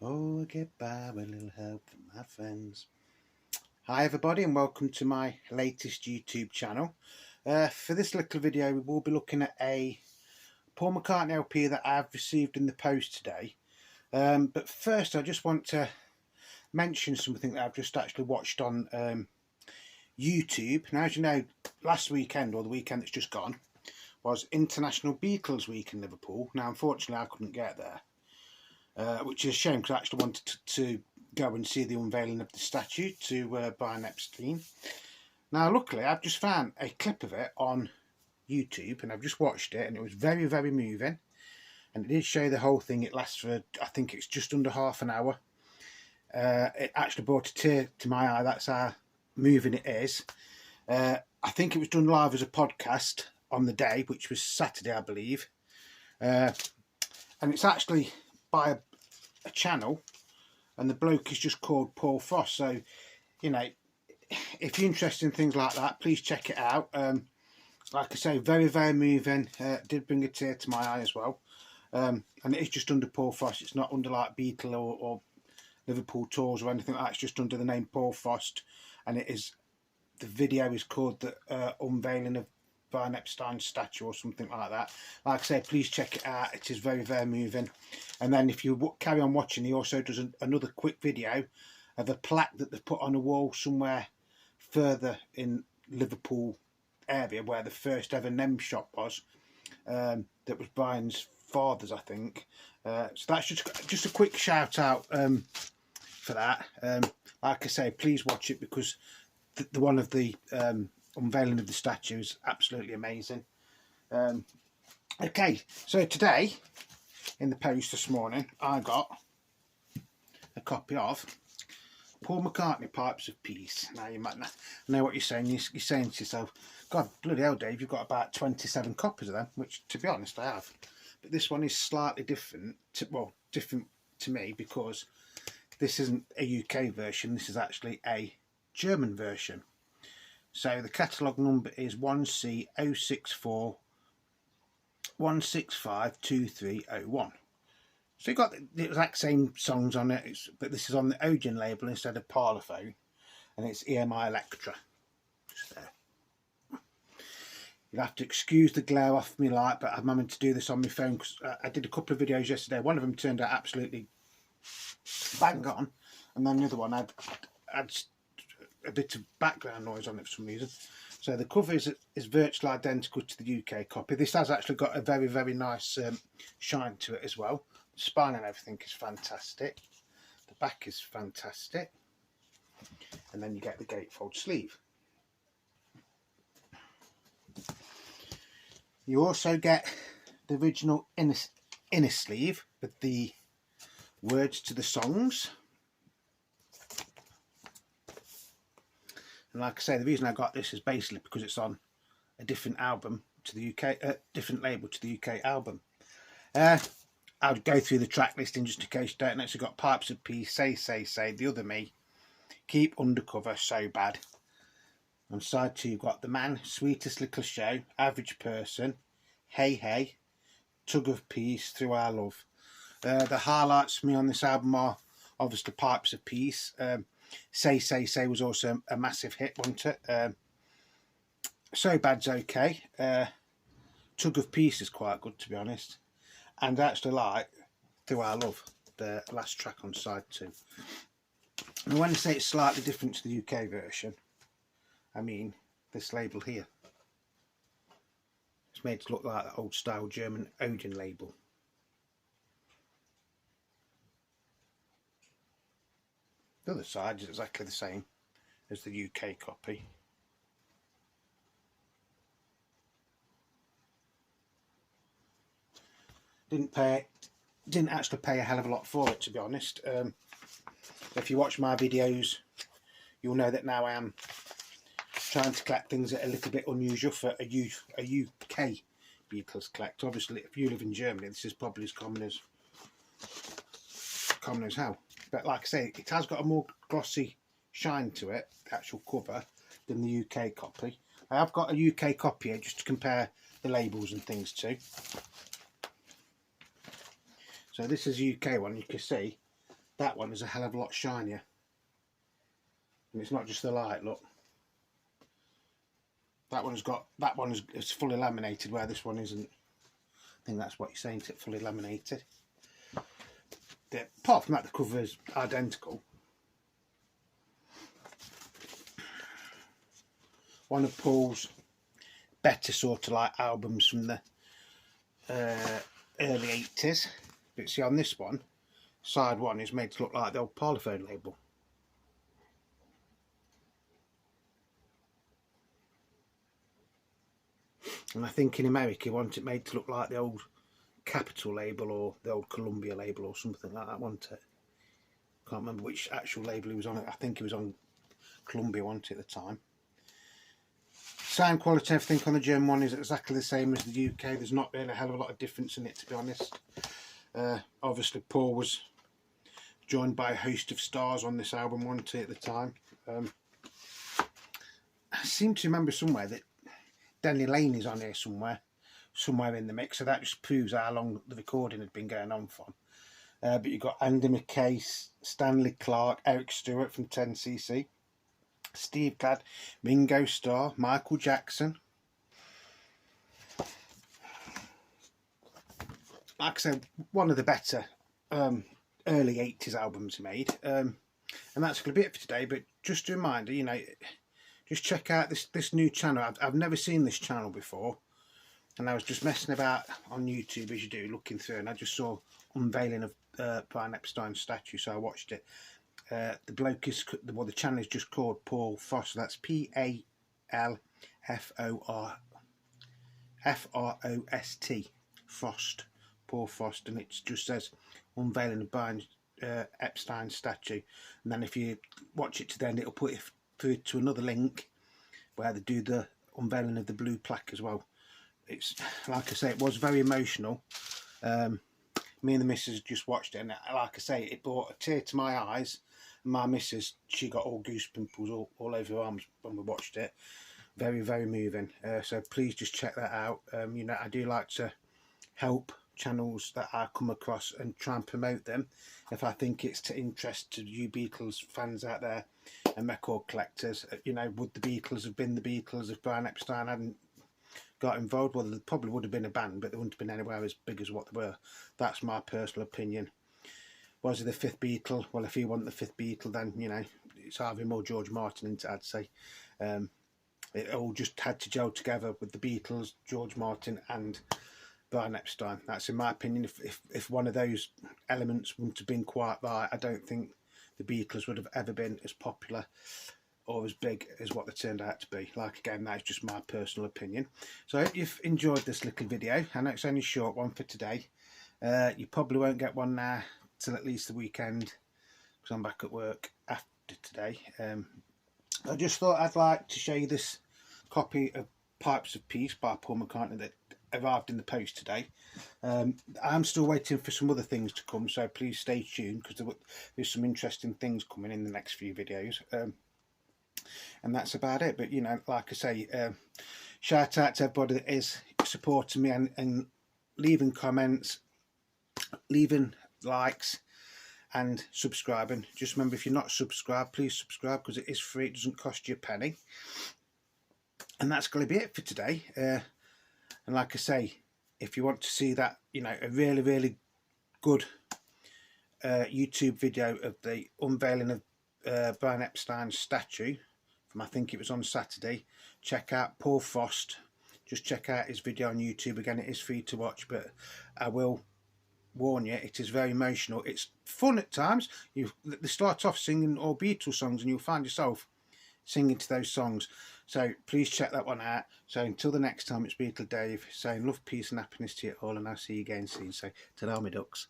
Oh, I get by with a little help from my friends. Hi everybody and welcome to my latest YouTube channel. For this little video we will be looking at a Paul McCartney LP that I've received in the post today. But first I just want to mention something that I've just actually watched on YouTube. Now, as you know, last weekend, or the weekend that's just gone, was International Beatles Week in Liverpool. Now unfortunately I couldn't get there. Which is a shame because I actually wanted to go and see the unveiling of the statue to Brian Epstein. Now luckily I've just found a clip of it on YouTube and I've just watched it and it was very, very moving, and it did show the whole thing. It lasts for, I think it's just under half an hour. It actually brought a tear to my eye. That's how moving it is. I think it was done live as a podcast on the day, which was Saturday I believe, and it's actually by a channel, and the bloke is just called Paul Frost. So, you know, if you're interested in things like that, please check it out. Like I say, very, very moving. Did bring a tear to my eye as well. And it is just under Paul Frost. It's not under like Beatle or Liverpool Tours or anything like that. It's just under the name Paul Frost, and it is, the video is called the unveiling of Brian Epstein Statue or something like that. Like I say, please check it out. It is very, very moving. And then if you carry on watching, he also does another quick video of a plaque that they've put on a wall somewhere further in Liverpool area where the first ever NEM shop was. That was Brian's father's, I think. So that's just a quick shout out for that. Like I say, please watch it because the one of the unveiling of the statue is absolutely amazing. Okay, so today in the post this morning I got a copy of Paul McCartney Pipes of Peace. Now you might know what you're saying. You're saying to yourself, God bloody hell Dave, you've got about 27 copies of them, which to be honest I have. But this one is slightly different different to me because this isn't a UK version, this is actually a German version. So the catalogue number is 1C064 1652301. So you've got the exact same songs on it, but this is on the Odeon label instead of Parlophone, and it's EMI Electra. Just there. You'll have to excuse the glare off me light, but I'm having to do this on my phone because I did a couple of videos yesterday. One of them turned out absolutely bang on, and then the other one had a bit of background noise on it for some reason. So the cover is virtually identical to the UK copy. This has actually got a very, very nice shine to it as well. The spine and everything is fantastic. The back is fantastic. And then you get the gatefold sleeve. You also get the original inner sleeve with the words to the songs. And like I say, the reason I got this is basically because it's on a different album to the UK, different label to the UK album. I'll go through the track listing just in case you don't know. So you've got Pipes of Peace, Say, The Other Me, Keep Undercover, So Bad. On side 2 you've got The Man, Sweetest Little Show, Average Person, Hey Hey, Tug of Peace, Through Our Love. The highlights for me on this album are obviously Pipes of Peace. Say was also a massive hit, wasn't it? So Bad's okay. Tug of Peace is quite good, to be honest. And I actually like Through Our Love, the last track on side 2. And when I say it's slightly different to the UK version, I mean this label here. It's made to look like that old style German Odeon label. The other side is exactly the same as the UK copy. Didn't actually pay a hell of a lot for it, to be honest. If you watch my videos, you'll know that now I am trying to collect things that are a little bit unusual for a UK Beatles collector. Obviously, if you live in Germany, this is probably as common as hell. But like I say, it has got a more glossy shine to it, the actual cover, than the UK copy. I have got a UK copy here just to compare the labels and things to. So this is a UK one. You can see that one is a hell of a lot shinier. And it's not just the light, look. That one is fully laminated, where this one isn't. I think that's what you're saying, it's fully laminated. Apart from that, the cover is identical. One of Paul's better sort of like albums from the early 80s. But see, on this one, side one is made to look like the old Parlophone label. And I think in America he wanted it made to look like the old Capitol label or the old Columbia label or something like that, wasn't it? Can't remember which actual label he was on. I think he was on Columbia, wasn't it, at the time. Sound quality, everything on the German one is exactly the same as the UK. There's not really a hell of a lot of difference in it, to be honest. Obviously Paul was joined by a host of stars on this album, wasn't he, at the time. I seem to remember somewhere that Denny Lane is on here somewhere in the mix, so that just proves how long the recording had been going on from. But you've got Andy McKay, Stanley Clarke, Eric Stewart from 10cc, Steve Gadd, Ringo Starr, Michael Jackson. Like I said, one of the better early 80s albums he made. And that's going to be it for today, but just a reminder, you know, just check out this new channel. I've never seen this channel before, and I was just messing about on YouTube as you do, looking through, and I just saw unveiling of Brian Epstein Statue, so I watched it. The bloke is, well, the channel is just called Paul Frost. That's PALFORFROST, Frost, Paul Frost, and it just says unveiling of Brian Epstein Statue. And then if you watch it to the end, it'll put it through to another link where they do the unveiling of the blue plaque as well. It's, like I say, it was very emotional. Me and the missus just watched it, and like I say, it brought a tear to my eyes. And my missus, she got all goose pimples all over her arms when we watched it. Very, very moving. So please just check that out. You know, I do like to help channels that I come across and try and promote them if I think it's to interest to you Beatles fans out there and record collectors. You know, would the Beatles have been the Beatles if Brian Epstein hadn't got involved? Well, there probably would have been a band, but they wouldn't have been anywhere as big as what they were. That's my personal opinion. Was he the fifth Beatle? Well, if he wasn't the fifth Beatle, then, you know, it's either him or George Martin, I'd say. It all just had to gel together with the Beatles, George Martin and Brian Epstein. That's in my opinion. If one of those elements wouldn't have been quite right, I don't think the Beatles would have ever been as popular or as big as what they turned out to be. Like, again, that's just my personal opinion. So I hope you've enjoyed this little video. I know it's only a short one for today. You probably won't get one now till at least the weekend, because I'm back at work after today. I just thought I'd like to show you this copy of Pipes of Peace by Paul McCartney that arrived in the post today. I'm still waiting for some other things to come, so please stay tuned, because there's some interesting things coming in the next few videos. And that's about it. But, you know, like I say, shout out to everybody that is supporting me and leaving comments, leaving likes and subscribing. Just remember, if you're not subscribed, please subscribe, because it is free. It doesn't cost you a penny. And that's going to be it for today. And like I say, if you want to see that, you know, a really, really good YouTube video of the unveiling of Brian Epstein's statue from, I think it was on Saturday, check out Paul Frost. Just check out his video on YouTube. Again, it is free to watch, but I will warn you, it is very emotional. It's fun at times. They start off singing all Beatles songs and you'll find yourself singing to those songs. So please check that one out. So until the next time, it's Beatle Dave saying love, peace and happiness to you all, and I'll see you again soon. So ta-ra, my ducks.